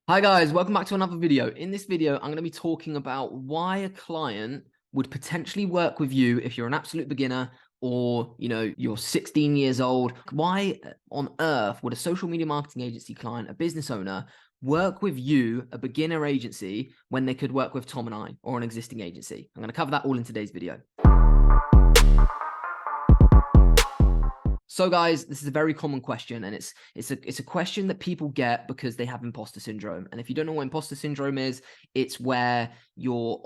Hi guys, welcome back to another video. In this video, I'm going to be talking about why a client would potentially work with you if you're an absolute beginner or, you're 16 years old. Why on earth would a social media marketing agency client, a business owner, work with you, a beginner agency, when they could work with Tom and I or an existing agency? I'm going to cover that all in today's video. So guys, this is a very common question, and it's a question that people get because they have imposter syndrome. And if you don't know what imposter syndrome is, it's where you're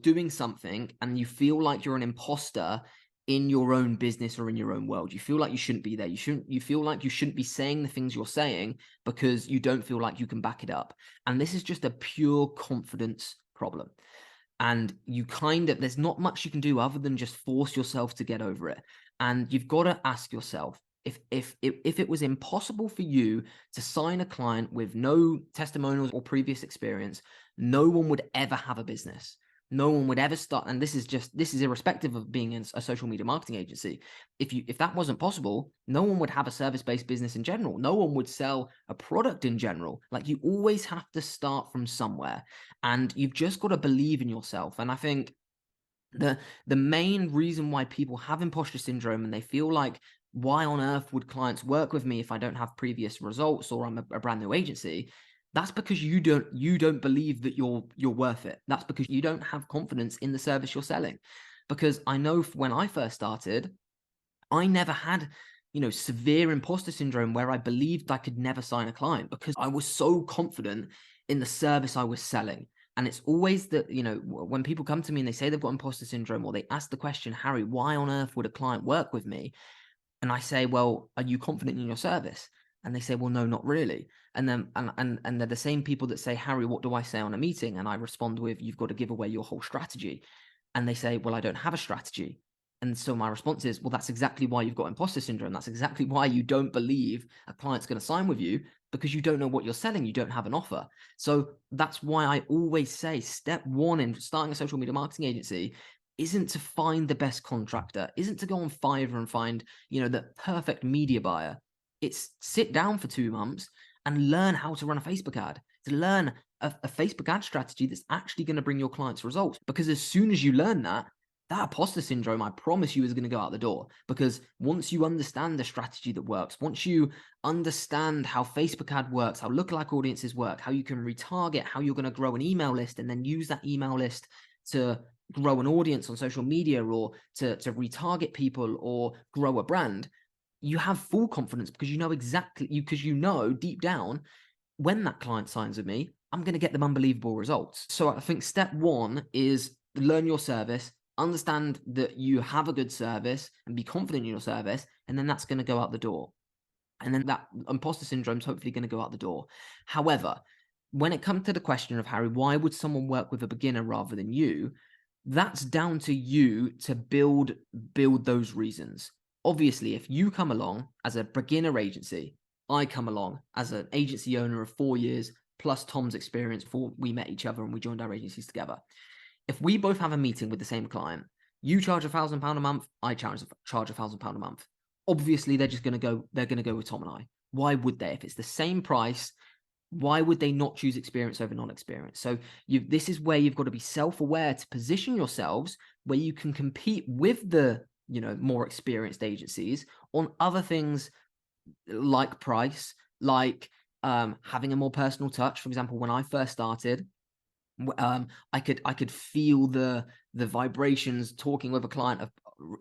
doing something and you feel like you're an imposter in your own business or in your own world. You feel like you shouldn't be there. You feel like you shouldn't be saying the things you're saying because you don't feel like you can back it up. And this is just a pure confidence problem. And there's not much you can do other than just force yourself to get over it. And you've got to ask yourself, if it was impossible for you to sign a client with no testimonials or previous experience, no one would ever have a business. No one would ever start. And this is irrespective of being in a social media marketing agency. If that wasn't possible, no one would have a service-based business in general. No one would sell a product in general. Like, you always have to start from somewhere, and you've just got to believe in yourself. And I think the main reason why people have imposter syndrome and they feel like, why on earth would clients work with me if I don't have previous results or I'm a brand new agency? That's because you don't believe that you're worth it. That's because you don't have confidence in the service you're selling. Because I know when I first started, I never had, severe imposter syndrome where I believed I could never sign a client because I was so confident in the service I was selling. And it's always that, when people come to me and they say they've got imposter syndrome, or they ask the question, Harry, why on earth would a client work with me? And I say, well, are you confident in your service? And they say, well, no, not really. And then, and they're the same people that say, Harry, what do I say on a meeting? And I respond with, you've got to give away your whole strategy. And they say, well, I don't have a strategy. And so my response is, well, that's exactly why you've got imposter syndrome. That's exactly why you don't believe a client's going to sign with you, because you don't know what you're selling. You don't have an offer. So that's why I always say step one in starting a social media marketing agency isn't to find the best contractor, isn't to go on Fiverr and find, the perfect media buyer. It's sit down for 2 months and learn how to run a Facebook ad, to learn a Facebook ad strategy that's actually going to bring your clients results. Because as soon as you learn that imposter syndrome, I promise you, is going to go out the door. Because once you understand the strategy that works, once you understand how Facebook ad works, how lookalike audiences work, how you can retarget, how you're going to grow an email list and then use that email list to grow an audience on social media, or to retarget people or grow a brand, you have full confidence because you know deep down, when that client signs with me, I'm going to get them unbelievable results. So I think step one is learn your service, understand that you have a good service and be confident in your service. And then that's going to go out the door. And then that imposter syndrome is hopefully going to go out the door. However, when it comes to the question of, Harry, why would someone work with a beginner rather than you? That's down to you to build those reasons. Obviously, if you come along as a beginner agency, I come along as an agency owner of 4 years plus Tom's experience before we met each other and we joined our agencies together. If we both have a meeting with the same client, you charge £1,000 a month, I charge £1,000 a month. Obviously, they're going to go with Tom and I. Why would they? If it's the same price, why would they not choose experience over non-experience? So this is where you've got to be self-aware to position yourselves where you can compete with the, more experienced agencies on other things like price, like having a more personal touch. For example, when I first started, I could feel the vibrations talking with a client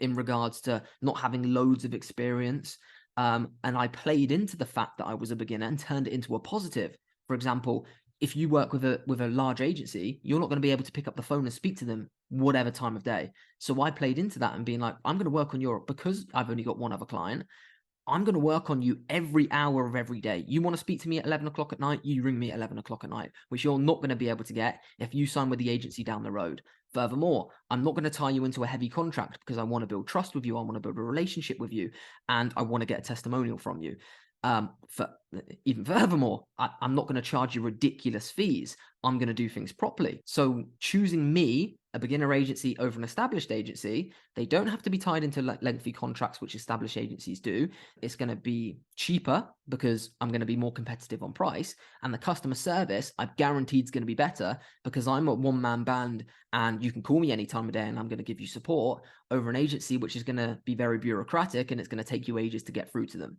in regards to not having loads of experience. And I played into the fact that I was a beginner and turned it into a positive. For example, if you work with a large agency, you're not going to be able to pick up the phone and speak to them whatever time of day. So I played into that and being like, I'm going to work on because I've only got one other client, I'm going to work on you every hour of every day. You want to speak to me at 11 o'clock at night, you ring me at 11 o'clock at night, which you're not going to be able to get if you sign with the agency down the road. Furthermore, I'm not going to tie you into a heavy contract because I want to build trust with you. I want to build a relationship with you, and I want to get a testimonial from you. Even furthermore, I'm not going to charge you ridiculous fees. I'm going to do things properly. So choosing me, a beginner agency, over an established agency, they don't have to be tied into lengthy contracts, which established agencies do. It's going to be cheaper because I'm going to be more competitive on price, and the customer service I've guaranteed is going to be better because I'm a one-man band and you can call me any time of day and I'm going to give you support, over an agency which is going to be very bureaucratic and it's going to take you ages to get through to them.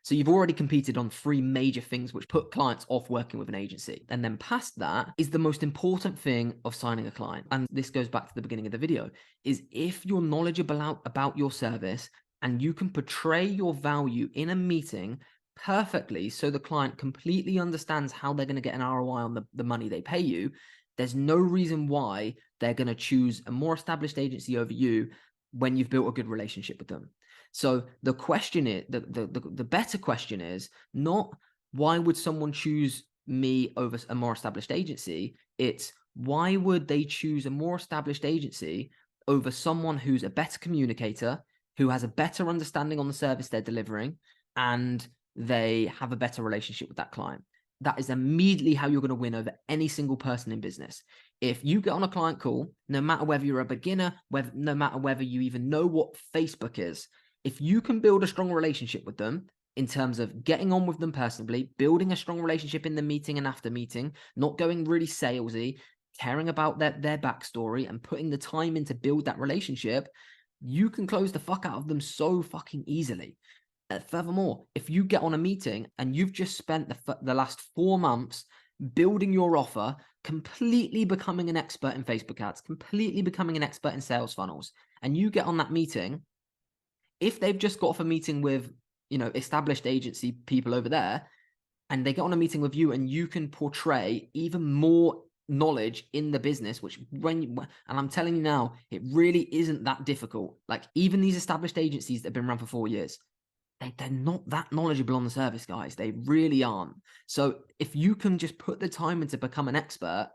So you've already competed on 3 major things which put clients off working with an agency. And then past that is the most important thing of signing a client. And this goes back to the beginning of the video, is if you're knowledgeable about your service and you can portray your value in a meeting perfectly so the client completely understands how they're going to get an ROI on the money they pay you, there's no reason why they're going to choose a more established agency over you when you've built a good relationship with them. So the question is, the better question is not why would someone choose me over a more established agency? It's why would they choose a more established agency over someone who's a better communicator, who has a better understanding on the service they're delivering, and they have a better relationship with that client. That is immediately how you're going to win over any single person in business. If you get on a client call, no matter whether you're a beginner, no matter whether you even know what Facebook is, if you can build a strong relationship with them in terms of getting on with them personally, building a strong relationship in the meeting and after meeting, not going really salesy, caring about their backstory and putting the time in to build that relationship, you can close the fuck out of them so fucking easily. Furthermore, if you get on a meeting and you've just spent the last 4 months building your offer, completely becoming an expert in Facebook ads, completely becoming an expert in sales funnels, and you get on that meeting, if they've just got off a meeting with, established agency people over there, and they get on a meeting with you and you can portray even more knowledge in the business, and I'm telling you now, it really isn't that difficult. Like, even these established agencies that have been run for 4 years, they're not that knowledgeable on the service, guys. They really aren't. So if you can just put the time in to become an expert,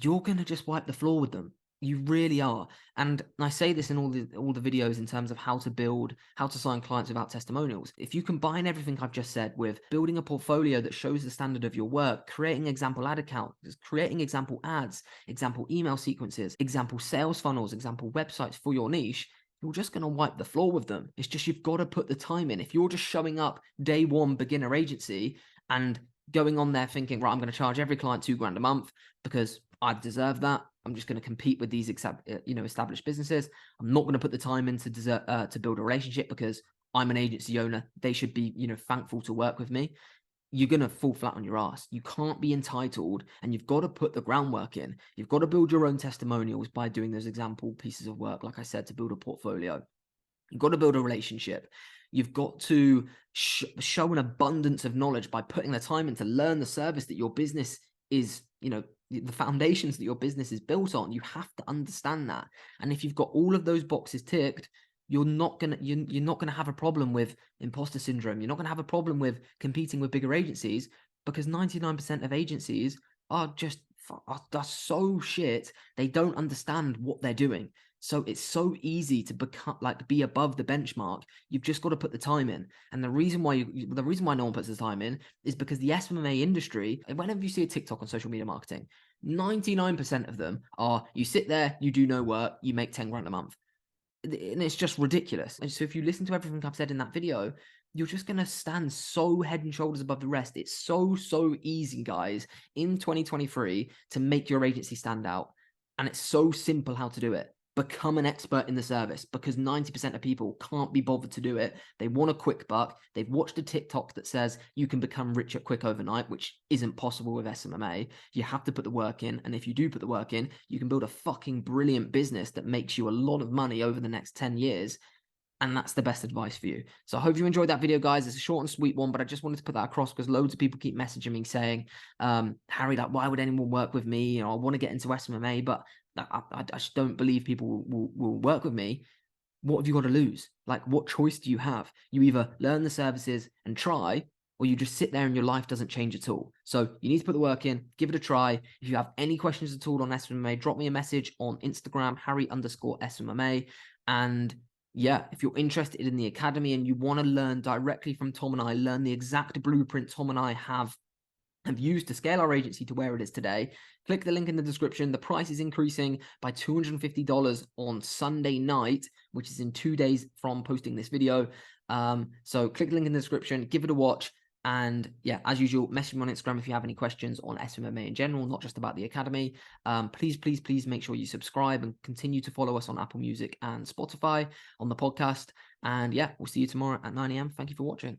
you're going to just wipe the floor with them. You really are. And I say this in all the videos in terms of how to sign clients without testimonials. If you combine everything I've just said with building a portfolio that shows the standard of your work, creating example ad accounts, creating example ads, example email sequences, example sales funnels, example websites for your niche, you're just going to wipe the floor with them. It's just, you've got to put the time in. If you're just showing up day one beginner agency and going on there thinking, right, I'm going to charge every client $2,000 a month because I deserve that, I'm just going to compete with these established businesses, I'm not going to put the time in to build a relationship because I'm an agency owner, they should be thankful to work with me, you're going to fall flat on your ass. You can't be entitled, and you've got to put the groundwork in. You've got to build your own testimonials by doing those example pieces of work, like I said, to build a portfolio. You've got to build a relationship. You've got to show an abundance of knowledge by putting the time in to learn the service that your business is, the foundations that your business is built on. You have to understand that. And if you've got all of those boxes ticked, you're not gonna have a problem with imposter syndrome. You're not gonna have a problem with competing with bigger agencies, because 99% of agencies are so shit. They don't understand what they're doing. So it's so easy to be above the benchmark. You've just got to put the time in. And the reason why no one puts the time in is because the SMMA industry, whenever you see a TikTok on social media marketing, 99% of them are, you sit there, you do no work, you make $10,000 a month. And it's just ridiculous. And so if you listen to everything I've said in that video, you're just going to stand so head and shoulders above the rest. It's so easy, guys, in 2023 to make your agency stand out. And it's so simple how to do it. Become an expert in the service, because 90% of people can't be bothered to do it. They want a quick buck. They've watched a TikTok that says you can become rich quick overnight, which isn't possible with SMMA. You have to put the work in. And if you do put the work in, you can build a fucking brilliant business that makes you a lot of money over the next 10 years. And that's the best advice for you. So I hope you enjoyed that video, guys. It's a short and sweet one, but I just wanted to put that across because loads of people keep messaging me saying, Harry, like, why would anyone work with me? I want to get into SMMA, but I just don't believe people will work with me. What have you got to lose? Like, what choice do you have? You either learn the services and try, or you just sit there and your life doesn't change at all. So you need to put the work in, give it a try. If you have any questions at all on SMMA, drop me a message on Instagram, Harry_SMMA, and yeah, if you're interested in the academy and you want to learn directly from Tom and I, learn the exact blueprint Tom and I have used to scale our agency to where it is today, click the link in the description. The price is increasing by $250 on Sunday night, which is in 2 days from posting this video. So click the link in the description, give it a watch. And yeah, as usual, message me on Instagram if you have any questions on SMMA in general, not just about the academy. Please make sure you subscribe and continue to follow us on Apple Music and Spotify on the podcast. And yeah, we'll see you tomorrow at 9 a.m. Thank you for watching.